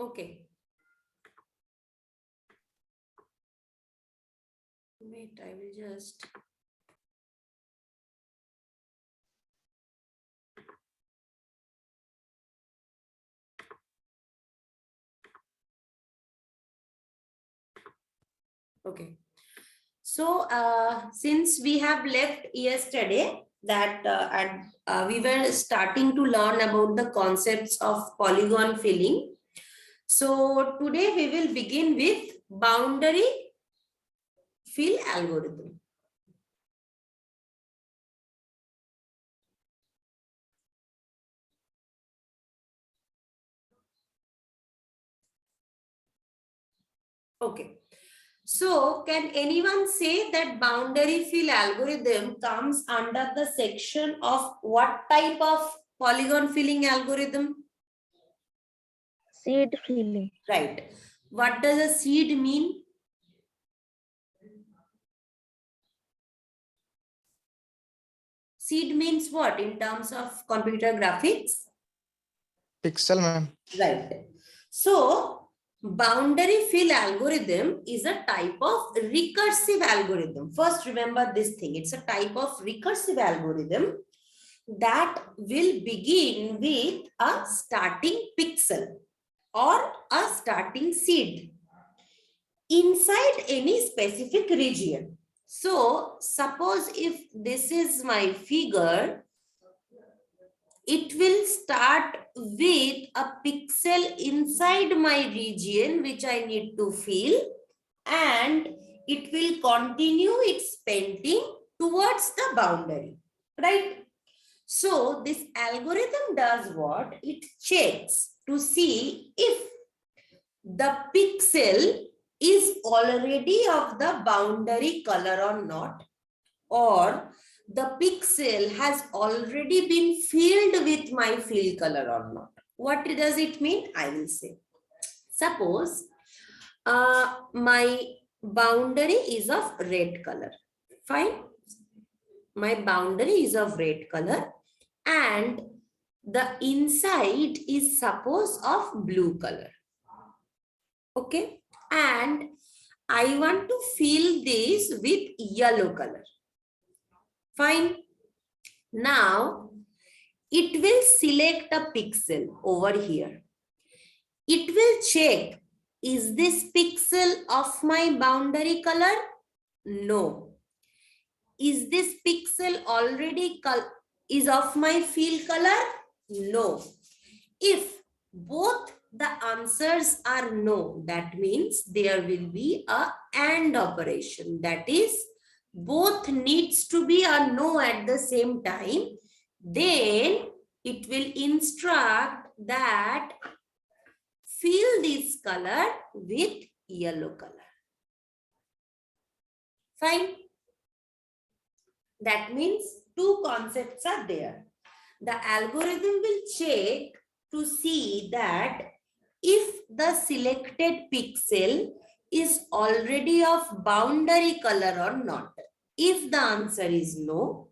Okay. Wait, I will just. Okay. So, since we have left yesterday that we were starting to learn about the concepts of polygon filling. So, today we will begin with boundary fill algorithm. Okay. So, can anyone say that boundary fill algorithm comes under the section of what type of polygon filling algorithm? Seed filling. Right. What does a seed mean? Seed means what in terms of computer graphics? Pixel, ma'am. Right. So, boundary fill algorithm is a type of recursive algorithm. First, remember this thing. It's a type of recursive algorithm that will begin with a starting pixel or a starting seed inside any specific region. So, suppose if this is my figure, it will start with a pixel inside my region which I need to fill, and it will continue its painting towards the boundary, right? So this algorithm does what? It checks to see if the pixel is already of the boundary color or not, or the pixel has already been filled with my fill color or not. What does it mean? I will say. Suppose my boundary is of red color. Fine. My boundary is of red color and the inside is suppose of blue color. Okay. And I want to fill this with yellow color. Fine. Now, it will select a pixel over here. It will check, is this pixel of my boundary color? No. Is this pixel already is of my fill color? No. If both the answers are no, that means there will be a AND operation. That is, both needs to be a no at the same time. Then it will instruct that fill this color with yellow color. Fine. That means two concepts are there. The algorithm will check to see that if the selected pixel is already of boundary color or not. If the answer is no,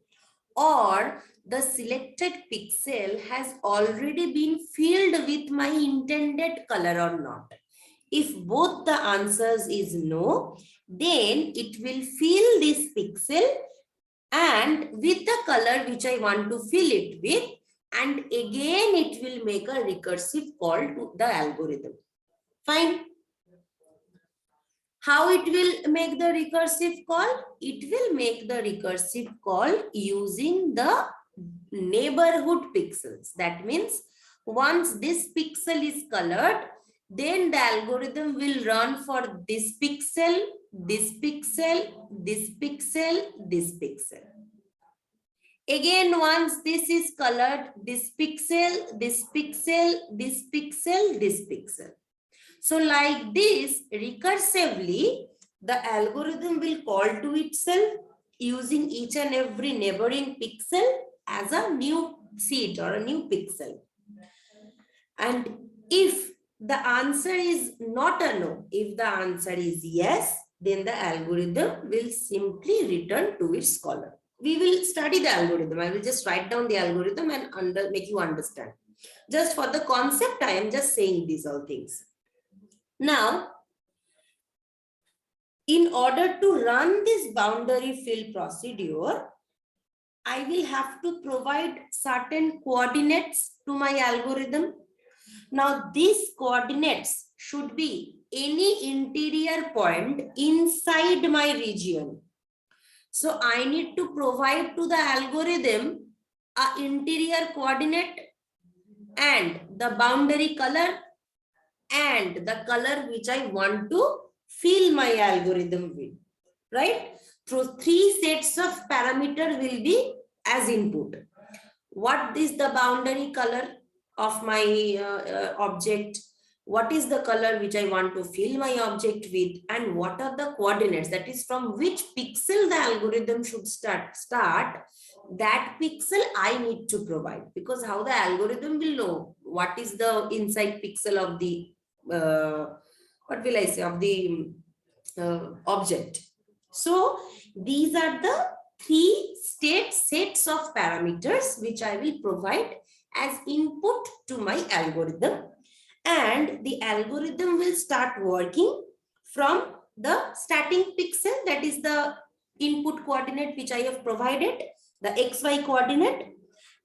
or the selected pixel has already been filled with my intended color or not. If both the answers is no, then it will fill this pixel and with the color which I want to fill it with, and again it will make a recursive call to the algorithm. Fine. How it will make the recursive call? It will make the recursive call using the neighborhood pixels. That means once this pixel is colored, then the algorithm will run for this pixel, this pixel, this pixel, this pixel. Again, once this is colored, this pixel, this pixel, this pixel, this pixel. So like this, recursively, the algorithm will call to itself using each and every neighboring pixel as a new seed or a new pixel. And if the answer is not a no, if the answer is yes, then the algorithm will simply return to its caller. We will study the algorithm. I will just write down the algorithm and make you understand. Just for the concept, I am just saying these all things. Now, in order to run this boundary fill procedure, I will have to provide certain coordinates to my algorithm. Now, these coordinates should be any interior point inside my region. So I need to provide to the algorithm a interior coordinate and the boundary color and the color which I want to fill my algorithm with, right? Through 3 sets of parameter will be as input. What is the boundary color of my object? What is the color which I want to fill my object with? And what are the coordinates? That is from which pixel the algorithm should start. That pixel I need to provide, because how the algorithm will know what is the inside pixel of the what will I say, of the object. So these are the 3 sets of parameters which I will provide as input to my algorithm, and the algorithm will start working from the starting pixel, that is the input coordinate which I have provided, the XY coordinate,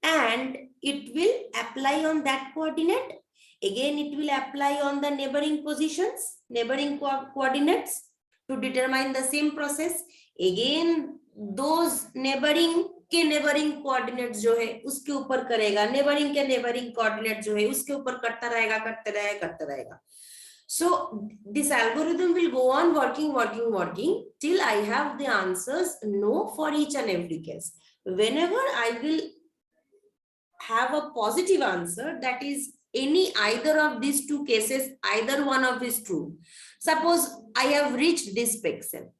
and it will apply on that coordinate. Again, it will apply on the neighboring positions, neighboring coordinates to determine the same process. Again, those neighboring के neighbouring coordinate जो है उसके ऊपर करेगा, neighbouring के neighbouring coordinate जो है उसके ऊपर करता रहेगा. So this algorithm will go on working till I have the answers no for each and every case. Whenever I will have a positive answer, that is any either of these 2 cases, either one of is true. Suppose I have reached this pixel.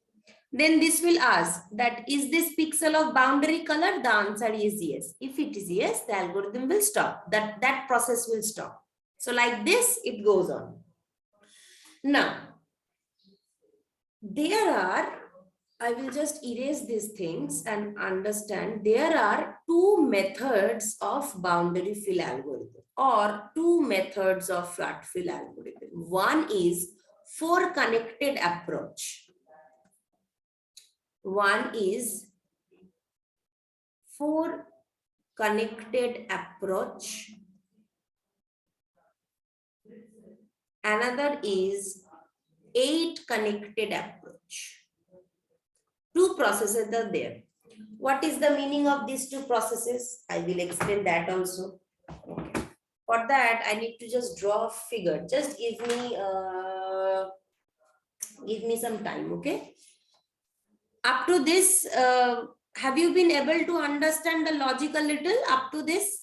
Then this will ask that is this pixel of boundary color? The answer is yes. If it is yes, the algorithm will stop. That process will stop. So like this, it goes on. Now, I will just erase these things and understand there are 2 methods of boundary fill algorithm or 2 methods of flat fill algorithm. One is for connected approach. One is for connected approach. Another is 8 connected approach. 2 processes are there. What is the meaning of these 2 processes? I will explain that also. Okay. For that, I need to just draw a figure. Just give me some time, okay? Up to this, have you been able to understand the logic a little up to this?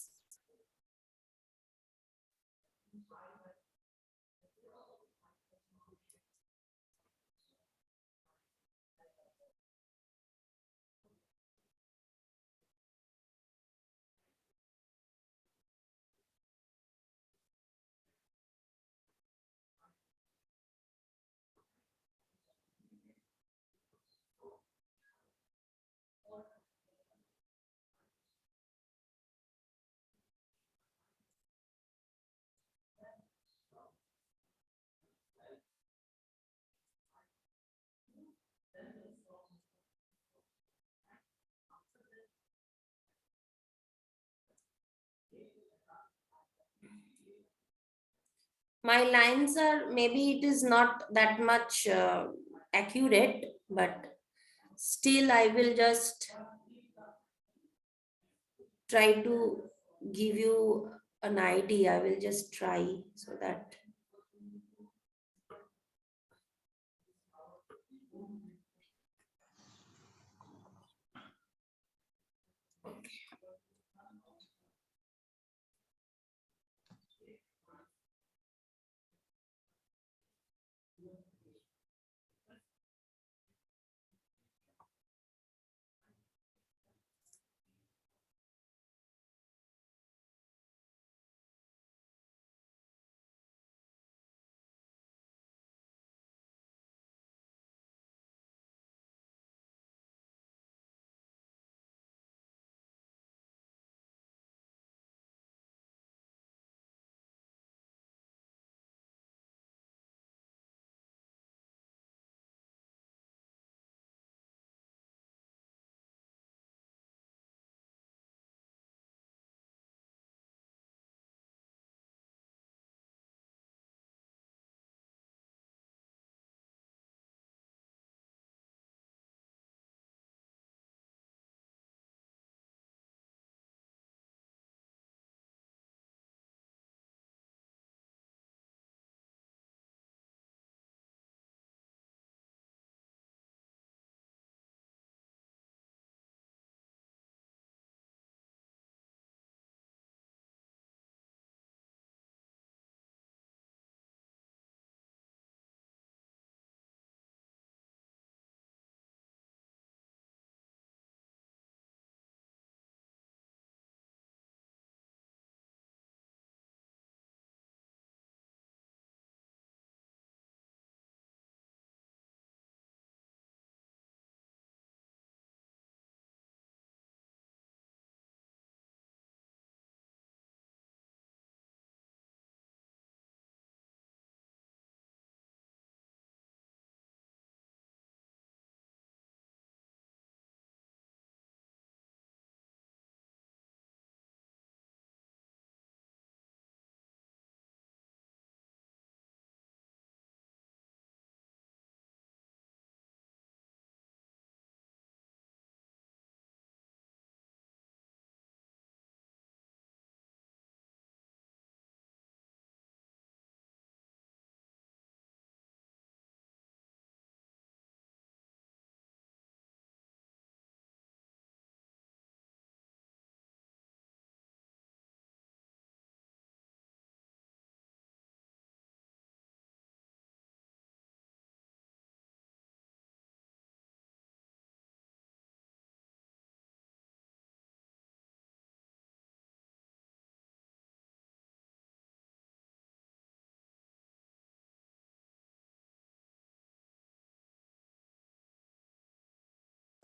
My lines are, maybe it is not that much accurate, but still I will just try to give you an idea. I will just try so that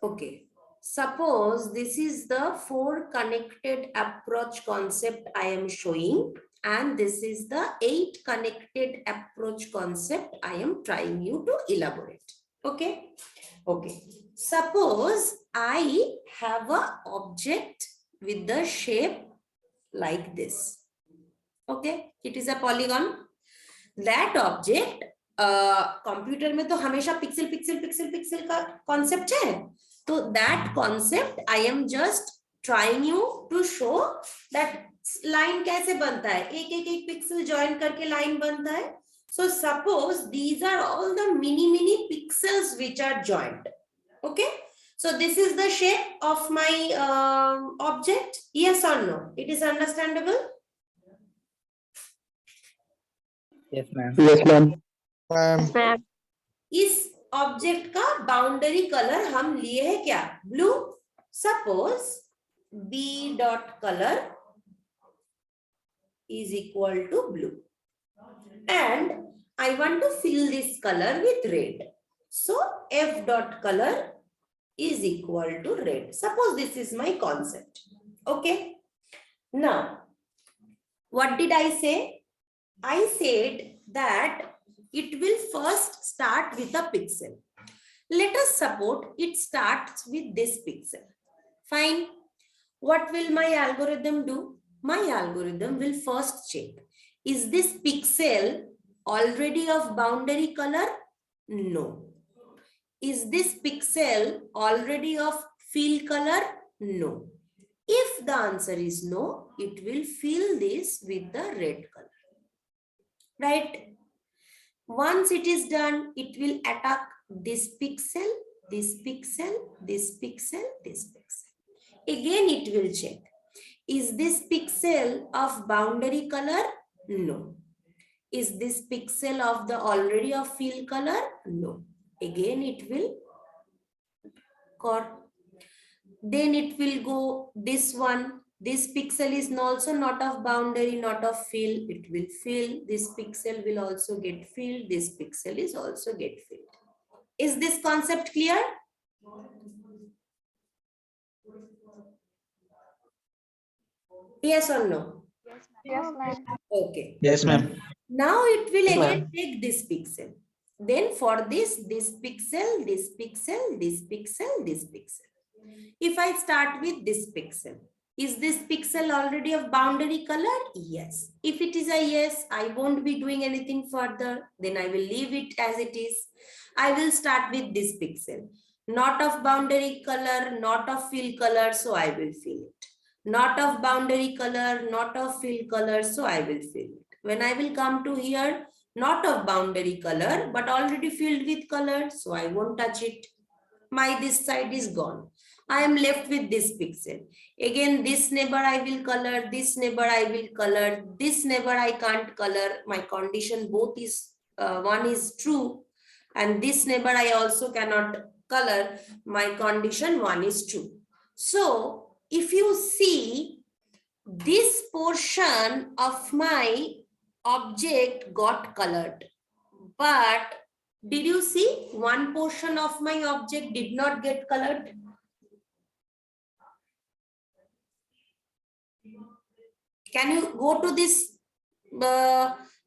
Okay. Suppose this is the 4 connected approach concept I am showing, and this is the 8 connected approach concept I am trying you to elaborate. Okay. Okay. Suppose I have a object with the shape like this. Okay. It is a polygon. That object computer में तो हमेशा pixel pixel pixel pixel का concept है, तो that concept I am just trying you to show that line कैसे बनता है, एक एक एक पिक्सल ज्वाइन करके लाइन बनता है. So suppose these are all the mini pixels which are joined. Okay, so this is the shape of my object. Yes or no? It is understandable? Yes, ma'am. Yes, ma'am. Ma'am. इस object का boundary colour हम लिए हैं क्या? Blue. Suppose b dot colour is equal to blue and I want to fill this colour with red. So f dot colour is equal to red. Suppose this is my concept. Okay. Now, what did I say? I said that it will first start with a pixel. Let us suppose it starts with this pixel. Fine. What will my algorithm do? My algorithm will first check. Is this pixel already of boundary color? No. Is this pixel already of fill color? No. If the answer is no, it will fill this with the red color. Right? Once it is done, it will attack this pixel, this pixel, this pixel, this pixel. Again, it will check. Is this pixel of boundary color? No. Is this pixel of the already of fill color? No. Again it will cut. Then it will go this one. This pixel is also not of boundary, not of fill. It will fill. This pixel will also get filled. This pixel is also get filled. Is this concept clear? Yes or no? Yes, ma'am. Okay. Yes, ma'am. Now it will Yes, again ma'am. take this pixel. Then for this pixel, this pixel, this pixel, this pixel. If I start with this pixel, is this pixel already of boundary color? Yes. If it is a yes, I won't be doing anything further. Then I will leave it as it is. I will start with this pixel. Not of boundary color, not of fill color, so I will fill it. Not of boundary color, not of fill color, so I will fill it. When I will come to here, not of boundary color, but already filled with color, so I won't touch it. My this side is gone. I am left with this pixel. Again, this neighbor I will color, this neighbor I will color, this neighbor I can't color. My condition both is, one is true, and this neighbor I also cannot color. My condition one is true. So, if you see, this portion of my object got colored, but did you see one portion of my object did not get colored? Can you go to this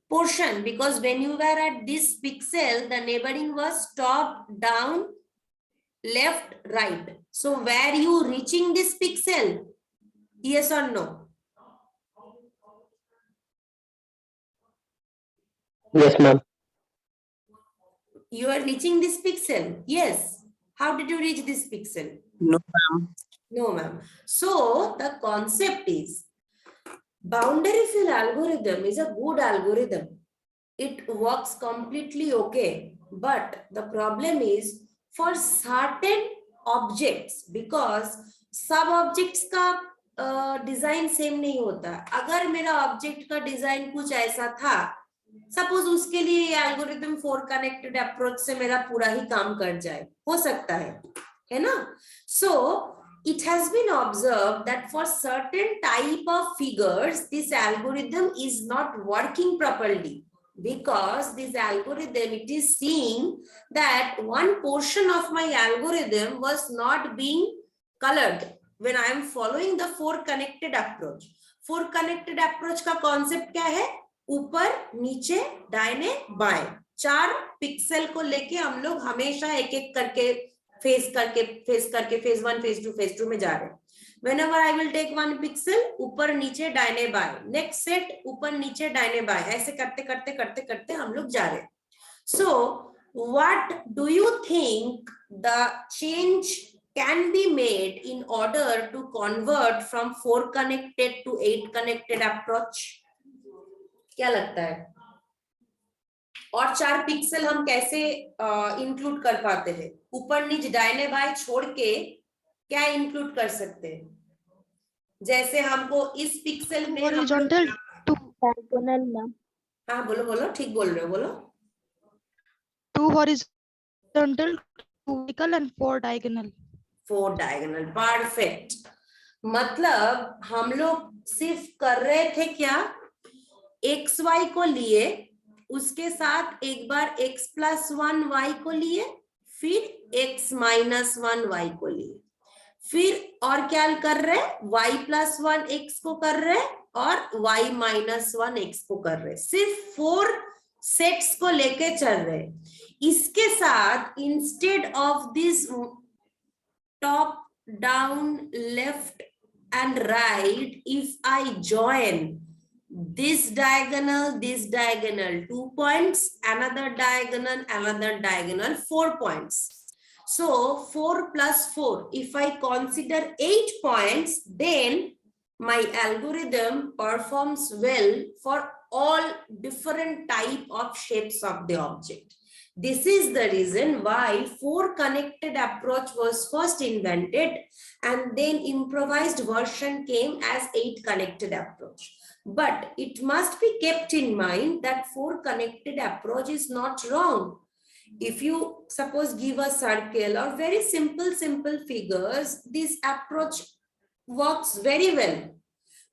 portion? Because when you were at this pixel, the neighboring was top, down, left, right. So were you reaching this pixel? Yes or no? Yes, ma'am. You are reaching this pixel. Yes. How did you reach this pixel? No, ma'am. No, ma'am. So the concept is boundary fill algorithm is a good algorithm. It works completely okay. But the problem is for certain objects, because सब objects का design same नहीं होता. अगर मेरा object का design कुछ ऐसा था, सपोज उसके लिए ये एल्गोरिथम 4 कनेक्टेड अप्रोच से मेरा पूरा ही काम कर जाए, हो सकता है ना? सो it has been observed that for certain type of figures, this algorithm is not working properly. Because this algorithm, it is seeing that one portion of my algorithm was not being colored when I am following the 4 connected approach. 4 connected approach का concept क्या है? ऊपर, नीचे, दाहिने, बाएं, 4 pixel को लेके हम लोग हमेशा एक एक करके फेस 1, फेज 2, फेज 2 में जा रहे हैं. Whenever I will take 1 pixel, ऊपर नीचे दाहिने बाएं, next set ऊपर नीचे दाहिने बाएं, ऐसे करते करते करते करते हम लोग जा रहे हैं. So what do you think the change can be made in order to convert from 4 connected to 8 connected approach? क्या लगता है? और 4 पिक्सल हम कैसे इंक्लूड कर पाते हैं? ऊपर नीचे दाहिने बाएं छोड़ के क्या इंक्लूड कर सकते हैं? जैसे हमको इस पिक्सल में हॉरिजॉन्टल टू डायगोनल मैम. हाँ बोलो, ठीक बोल रहे हो, बोलो. 2 horizontal, 2 vertical and 4 diagonal. 4 diagonal, perfect. मतलब हम लोग सिर्फ कर रहे थे क्या, xy को लिए, उसके साथ एक बार x+1 y को लिए, फिर x-1 y को लिए, फिर और क्या कर रहे हैं, y+1 x को कर रहे हैं और y-1 x को कर रहे हैं. सिर्फ 4 सेट्स को लेके चल रहे हैं. इसके साथ instead of this top down left and right, if I join this diagonal, 2 points, another diagonal, 4 points. So 4 plus 4, if I consider 8 points, then my algorithm performs well for all different type of shapes of the object. This is the reason why 4 connected approach was first invented, and then improvised version came as 8 connected approach. But it must be kept in mind that 4 connected approach is not wrong. If you suppose give a circle or very simple figures, this approach works very well.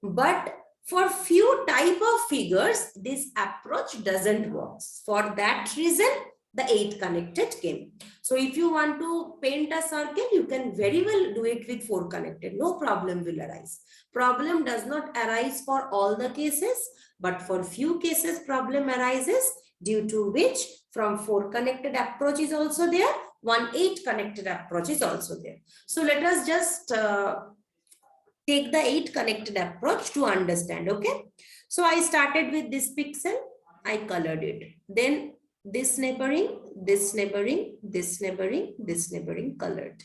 But for few type of figures, this approach doesn't work. For that reason, the 8 connected came. So if you want to paint a circle, you can very well do it with 4 connected. No problem will arise. Problem does not arise for all the cases, but for few cases problem arises, due to which from 4 connected approach is also there, 8 connected approach is also there. So let us just take the 8 connected approach to understand. Okay, so I started with this pixel, I colored it, then this neighboring, this neighboring, this neighboring, this neighboring colored.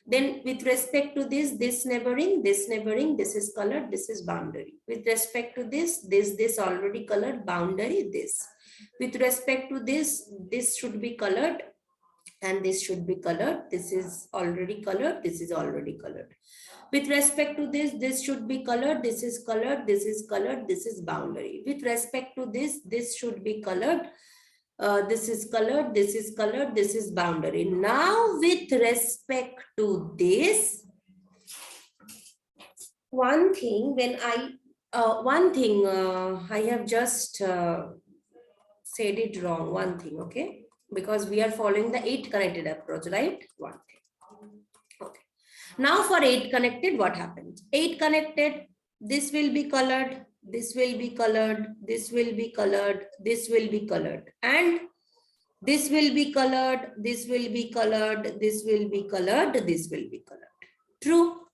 Then with respect to this neighboring, this is colored, this is boundary. With respect to this already colored, boundary, this. With respect to this should be colored and this should be colored. This is already colored, this is already colored. With respect to this should be colored, this is colored, this is colored, this is boundary. With respect to this should be colored, this is colored, this is colored, this is boundary. Now with respect to this, one thing when I have just said it wrong, one thing, okay, because we are following the 8 connected approach, right? One thing. Okay, now for 8 connected, what happens? 8 connected, this will be colored, this will be colored, this will be colored, this will be colored, and this will be colored, this will be colored, this will be colored, this will be colored. True.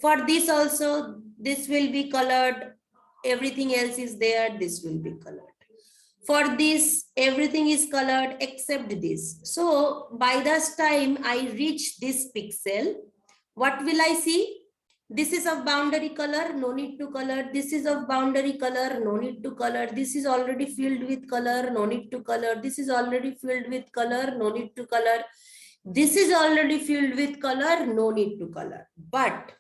For this also, this will be colored, everything else is there, this will be colored. For this, everything is colored except this. So by this time I reach this pixel, what will I see? This is of boundary color, no need to color. This is of boundary color, no need to color. This is already filled with color, no need to color. This is already filled with color, no need to color. This is already filled with color, no need to color. But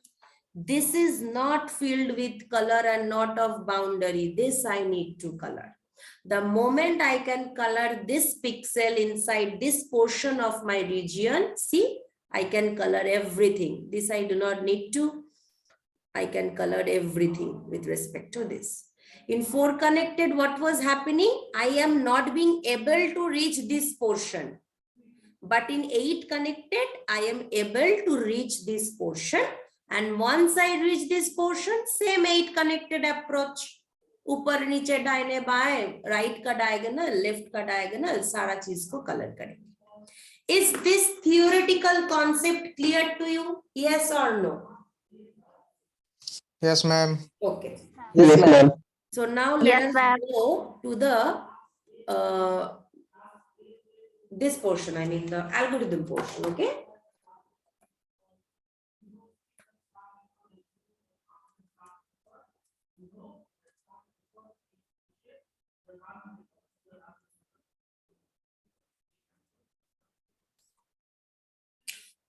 this is not filled with color and not of boundary. This I need to color. The moment I can color this pixel inside this portion of my region, see, I can color everything. This I do not need to. I can color everything with respect to this. In 4 connected, what was happening? I am not being able to reach this portion. But in 8 connected, I am able to reach this portion. And once I reach this portion, same 8 connected approach. ऊपर नीचे दाहिने बाएं, right का diagonal, left का diagonal, सारा चीज को colour करेंगे. Is this theoretical concept clear to you? Yes or no? Yes, ma'am. Okay. Yes, ma'am. So now let us go to the this portion, I mean the algorithm portion, okay?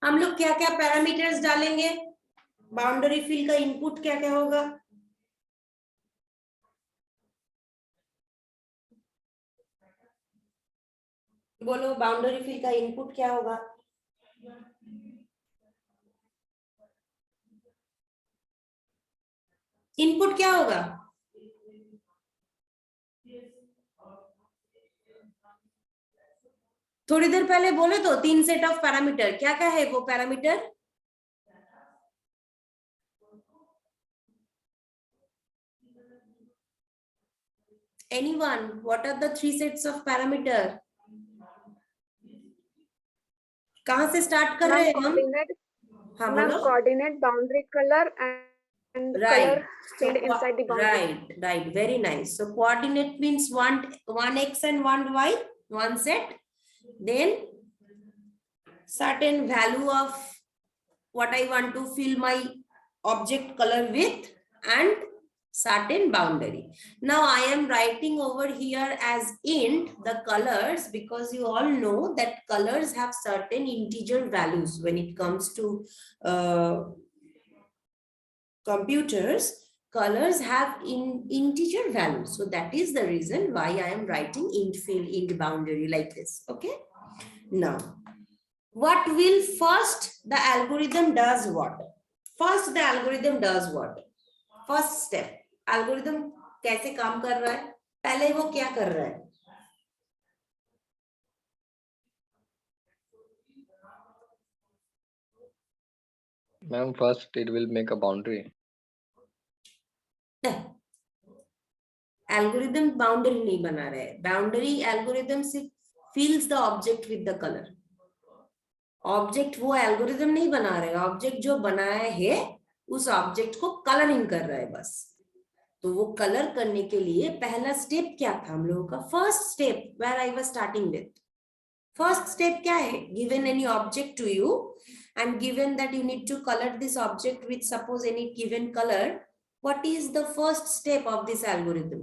हम लोग क्या क्या parameters डालेंगे? Boundary fill का input क्या क्या होगा? बोलो, बाउंड्री फिल का इनपुट क्या होगा? इनपुट क्या होगा? थोड़ी देर पहले बोले तो 3 सेट ऑफ पैरामीटर, क्या क्या है वो parameter? Anyone, what are the 3 sets of parameter? कहां से स्टार्ट कर रहे हैं हम? हाँ बोलो. Coordinate, boundary color and color field inside the boundary. Right, very nice. So coordinate means one x and one y, one set. Then certain value of what I want to fill my object color with and certain boundary. Now I am writing over here as int the colors, because you all know that colors have certain integer values when it comes to computers. Colors have integer values, so that is the reason why I am writing int fill, int boundary like this. Okay, now what will first the algorithm does what? First the algorithm does what? First step, algorithm कैसे काम कर रहा है? पहले वो क्या कर रहा है? Ma'am, first it will make a boundary. Algorithm boundary नहीं बना रहे. बाउंड्री एल्गोरिदम से फिल्स the object with the colour. Object वो एल्गोरिदम नहीं बना रहे. ऑब्जेक्ट जो बनाया है उस ऑब्जेक्ट को कलरिंग कर रहा है बस. तो वो कलर करने के लिए पहला स्टेप क्या था हम लोगों का? First step where I was starting with. First step क्या है? Given any object to you and given that you need to color this object with suppose any given color, what is the first step of this algorithm?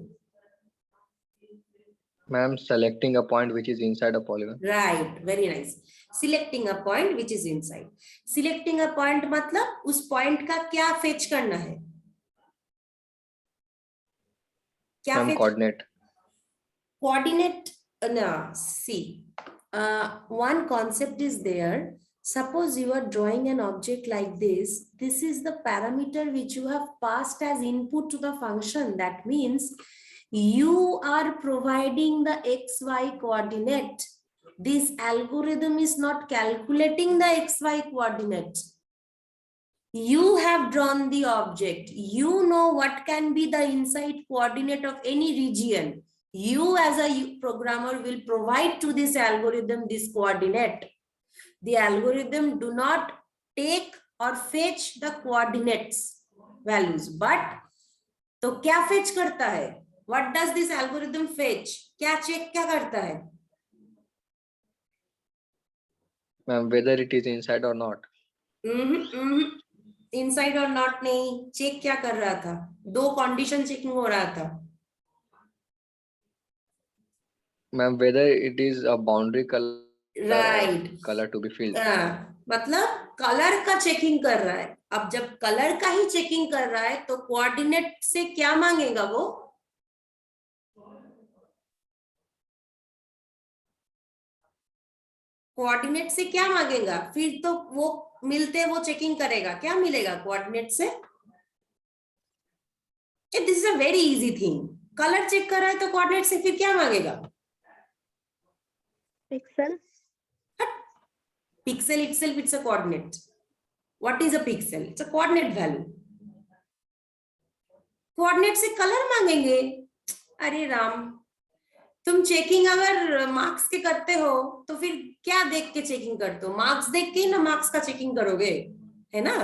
Ma'am, selecting a point which is inside a polygon. Right, very nice. Selecting a point which is inside. Selecting a point मतलब उस point का क्या fetch करना है? क्या Ma'am, fetch? coordinate. Coordinate, no, see, one concept is there. Suppose you are drawing an object like this. This is the parameter which you have passed as input to the function. That means you are providing the xy coordinate. This algorithm is not calculating the xy coordinate. You have drawn the object. You know what can be the inside coordinate of any region. You as a programmer will provide to this algorithm this coordinate. The algorithm do not take or fetch the coordinates values, but तो क्या fetch करता है? What does this algorithm fetch? क्या check क्या करता है? Ma'am, whether it is inside or not. Inside or not नहीं, check क्या कर रहा था? दो condition checking हो रहा था. Ma'am, whether it is a boundary color. Right. Color to be filled. मतलब कलर का चेकिंग कर रहा है. अब जब कलर का ही चेकिंग कर रहा है तो कोऑर्डिनेट से क्या मांगेगा वो? कोऑर्डिनेट से क्या मांगेगा? फिर तो वो मिलते वो चेकिंग करेगा. क्या मिलेगा कोऑर्डिनेट से? This is a very easy thing. Colour check कर रहा है तो कोऑर्डिनेट से फिर क्या मांगेगा? Pixel. Pixel itself, it's a coordinate. What is a pixel? It's a coordinate value. Coordinate से कलर मांगेंगे? अरे राम, तुम चेकिंग अगर मार्क्स के करते हो तो फिर क्या देख के चेकिंग करते हो? मार्क्स देख के ही ना मार्क्स का चेकिंग करोगे, है ना?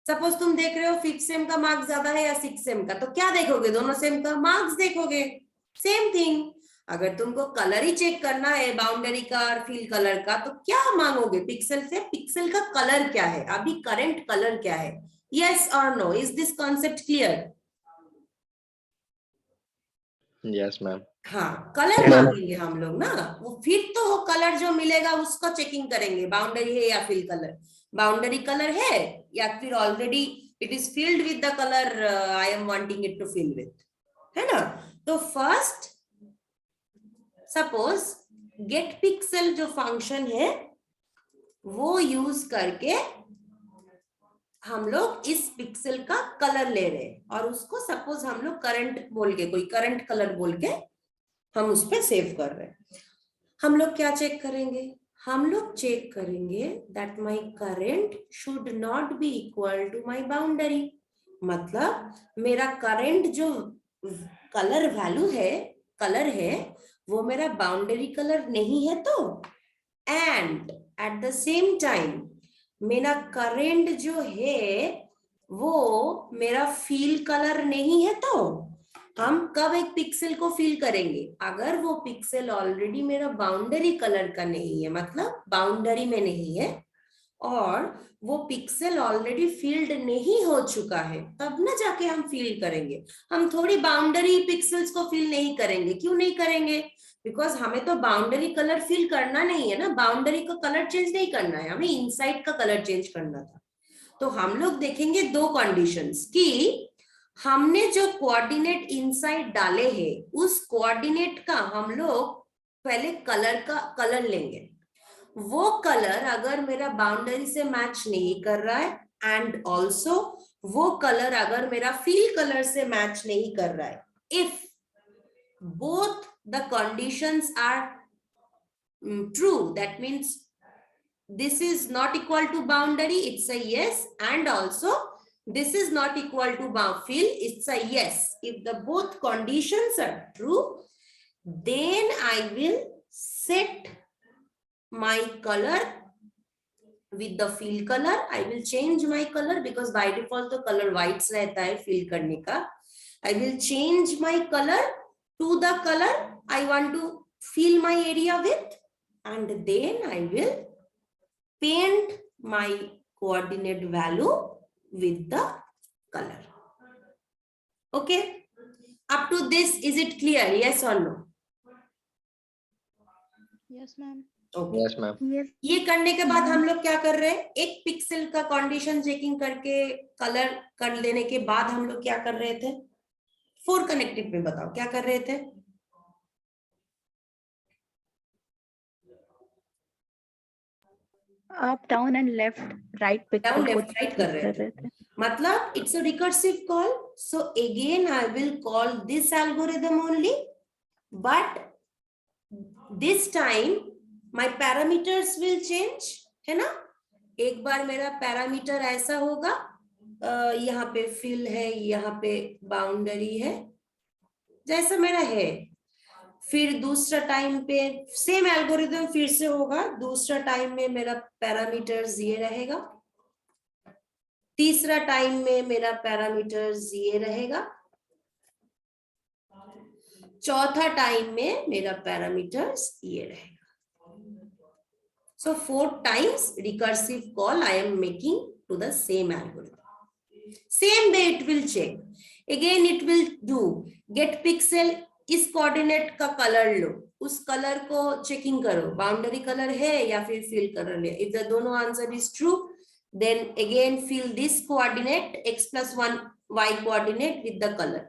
सपोज तुम देख रहे हो 5th सेम का मार्क्स ज्यादा है या 6th सेम का, तो क्या देखोगे? दोनों सेम का मार्क्स देखोगे. सेम थिंग, अगर तुमको कलर ही चेक करना है बाउंड्री का और फिल कलर का, तो क्या मांगोगे पिक्सल से? पिक्सल का कलर क्या है, अभी करंट कलर क्या है? यस और no, is this concept clear? Yes, ma'am. हाँ, कलर मांगेंगे हम लोग ना, वो फिर तो वो कलर जो मिलेगा उसको चेकिंग करेंगे, बाउंड्री है या फिल कलर. बाउंड्री कलर है या फिर already it is filled with the colour I am wanting it to fill with, है ना? तो फर्स्ट सपोज गेट पिक्सल जो फंक्शन है वो यूज करके हम लोग इस पिक्सल का कलर ले रहे हैं और उसको सपोज हम लोग करंट बोल के, कोई करंट कलर बोल के हम उस पे सेव कर रहे हैं. हम लोग क्या चेक करेंगे? हम लोग चेक करेंगे that my current should not be equal to my boundary. मतलब मेरा करंट जो कलर वैल्यू है, कलर है, वो मेरा बाउंड्री कलर नहीं है तो, and at the same time मेरा करंट जो है वो मेरा फील कलर नहीं है तो हम कब एक पिक्सल को फील करेंगे? अगर वो पिक्सल ऑलरेडी मेरा बाउंड्री कलर का नहीं है, मतलब बाउंड्री में नहीं है और वो पिक्सल ऑलरेडी फील्ड नहीं हो चुका है, तब ना जाके हम फील करेंगे. हम थोड़ी बाउंड्री पिक्सल्स को फील नहीं करेंगे. क्यों नहीं करेंगे? बिकॉज हमें तो बाउंड्री कलर फील करना नहीं है ना, बाउंड्री का कलर चेंज नहीं करना है, हमें इनसाइड का कलर चेंज करना था. तो हम लोग देखेंगे दो कंडीशंस कि हमने जो कोऑर्डिनेट इनसाइड डाले हैं उस कोऑर्डिनेट का हम लोग पहले कलर का कलर लेंगे. वो कलर अगर मेरा बाउंड्री से मैच नहीं कर रहा है एंड ऑल्सो वो कलर अगर मेरा फील कलर से मैच नहीं कर रहा है, if both the conditions are true, that means this is not equal to boundary, it's a yes, and also this is not equal to fill, it's a yes. If the both conditions are true, then I will set my color with the fill color. I will change my color because by default the color whites रहता है fill करने का. I will change my color to the color I want to fill my area with, and then I will paint my coordinate value with the color. Okay, up to this is it clear? Yes or no? Yes, ma'am. Okay. Yes, ma'am. Yes. ये करने के बाद हम लोग क्या कर रहे हैं? एक पिक्सल का कंडीशन चेकिंग करके कलर कर लेने के बाद हम लोग क्या कर रहे थे? 4 कनेक्टेड में बताओ क्या कर रहे थे? Up down and left right pixel down को लेफ्ट राइट कर रहे थे. मतलब it's a recursive call. So again I will call this algorithm only, but this time my parameters will change, है ना? एक बार मेरा पैरामीटर ऐसा होगा, यहाँ पे फिल है, यहाँ पे बाउंड्री है, जैसा मेरा है. फिर दूसरा टाइम पे सेम एल्गोरिथम फिर से होगा. दूसरा टाइम में मेरा पैरामीटर्स ये रहेगा, तीसरा टाइम में मेरा पैरामीटर्स ये रहेगा, चौथा टाइम में मेरा पैरामीटर्स ये रहेगा. So 4 times recursive call I am making to the same algorithm. Same way it will check. Again it will do get pixel, इस कोऑर्डिनेट का कलर लो, उस कलर को चेकिंग करो, बाउंड्री कलर है या फिर फिल कलर है. इफ द दोनों answer is true, then again fill this coordinate x+1 y coordinate with the color.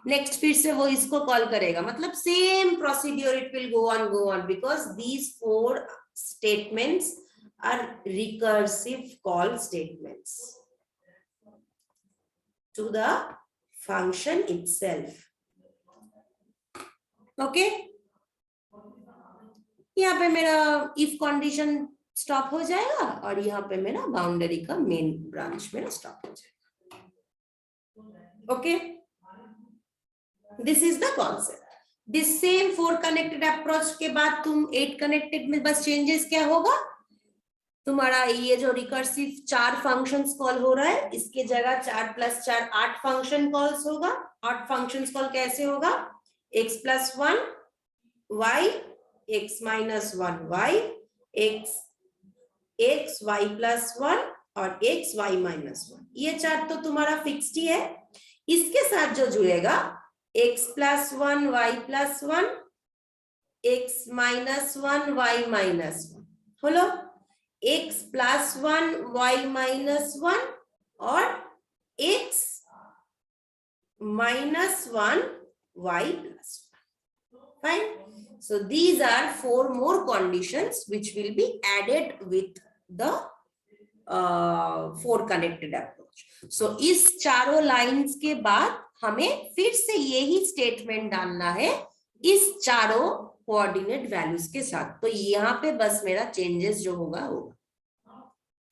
Next फिर से वो इसको कॉल करेगा. मतलब same procedure it will go on because these 4 statements are recursive call statements to the function itself. Okay, यहाँ पे मेरा if condition stop हो जाएगा और यहाँ पे मेरा बाउंड्री का मेन ब्रांच मेरा स्टॉप हो जाएगा. Okay, this is the concept. This same 4 connected approach के बाद तुम 8 कनेक्टेड में बस चेंजेस क्या होगा, तुम्हारा ये जो रिकर्सिव 4 फंक्शंस कॉल हो रहा है इसके जगह 4 + 4 8 फंक्शन कॉल्स होगा. 8 फंक्शंस कॉल कैसे होगा, x + 1 y, x - 1 y, x y + 1 और x y - 1. ये 4 तो तुम्हारा फिक्स्ड ही है. इसके साथ जो जुड़ेगा x + 1 y + 1, x - 1 y - 1. बोलो x + 1 y - 1 और x - 1 y + 1. Fine. So these are 4 more conditions which will be added with the 4 connected approach. So इस चारों लाइंस के बाद हमें फिर से यही स्टेटमेंट डालना है इस चारों कोऑर्डिनेट वैल्यूज के साथ. तो यहाँ पे बस मेरा चेंजेस जो होगा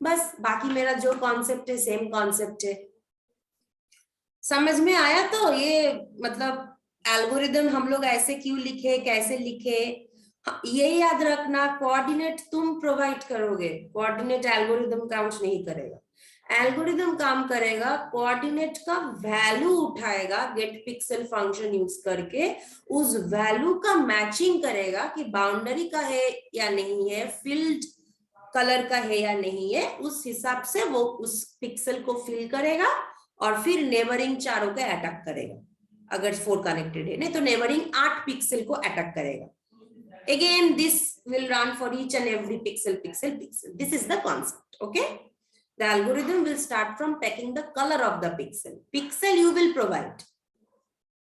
बस, बाकी मेरा जो कॉन्सेप्ट है सेम कॉन्सेप्ट है. समझ में आया? तो ये मतलब एल्गोरिदम हम लोग ऐसे क्यों लिखे, कैसे लिखे, ये याद रखना. कोऑर्डिनेट तुम प्रोवाइड करोगे, कोऑर्डिनेट एल्गोरिदम काउंट नहीं करेगा. एल्गोरिदम काम करेगा, कोऑर्डिनेट का वैल्यू उठाएगा गेट पिक्सेल फंक्शन यूज करके, उस वैल्यू का मैचिंग करेगा कि बाउंड्री का है या नहीं है, फील्ड कलर का है या नहीं है, उस हिसाब से वो उस पिक्सेल को फिल करेगा और फिर नेबरिंग चारों को अटैक करेगा. अगर 4 कनेक्टेड है, नहीं तो नेबरिंग 8 पिक्सल को अटैक करेगा. Again, this will run for each and every pixel. This is the concept. Okay, the algorithm will start from picking the color of the pixel. Pixel you will provide,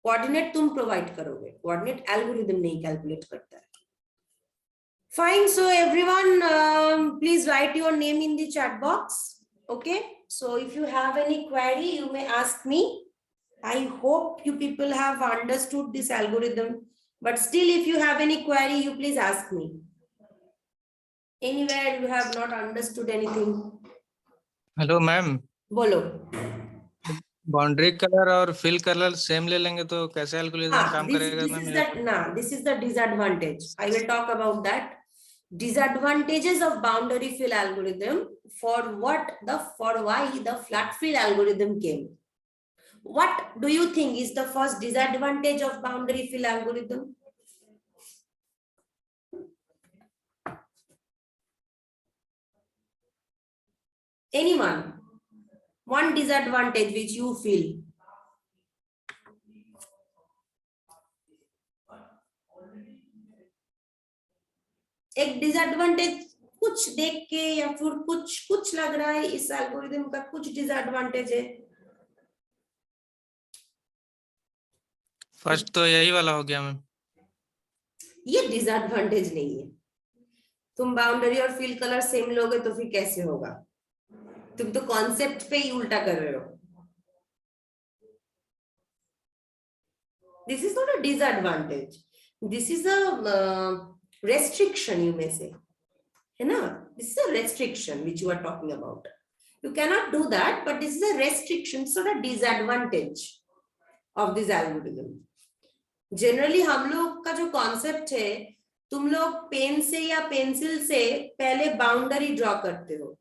coordinate तुम provide करोगे, coordinate algorithm नहीं calculate करता है. Fine. So everyone, please write your name in the chat box. Okay. So if you have any query, you may ask me. I hope you people have understood this algorithm, but still if you have any query, you please ask me. Anywhere you have not understood anything. Hello ma'am, बोलो. Boundary colour और fill colour same ले लेंगे तो कैसे algorithm काम करेगा ma'am? This is the disadvantage. I will talk about that. Disadvantages of boundary fill algorithm. For why the flat fill algorithm came. What do you think is the first disadvantage of boundary fill algorithm? Anyone? One disadvantage which you feel. एक disadvantage कुछ देख के या फिर कुछ लग रहा है इस एल्गोरिथम का कुछ डिसएडवांटेज है. फर्स्ट तो यही वाला हो गया मैम. ये डिसएडवांटेज नहीं है. तुम बाउंड्री और फील कलर सेम लोगे तो फिर कैसे होगा? तुम तो कॉन्सेप्ट पे ही उल्टा कर रहे हो. This is not a disadvantage, this is a restriction you may say, है ना? This is a restriction which you are talking about. You cannot do that, but this is a restriction, so a disadvantage of this algorithm. Generally हम लोग का जो concept है, तुम लोग pen से या पेंसिल से पहले बाउंड्री ड्रॉ करते हो,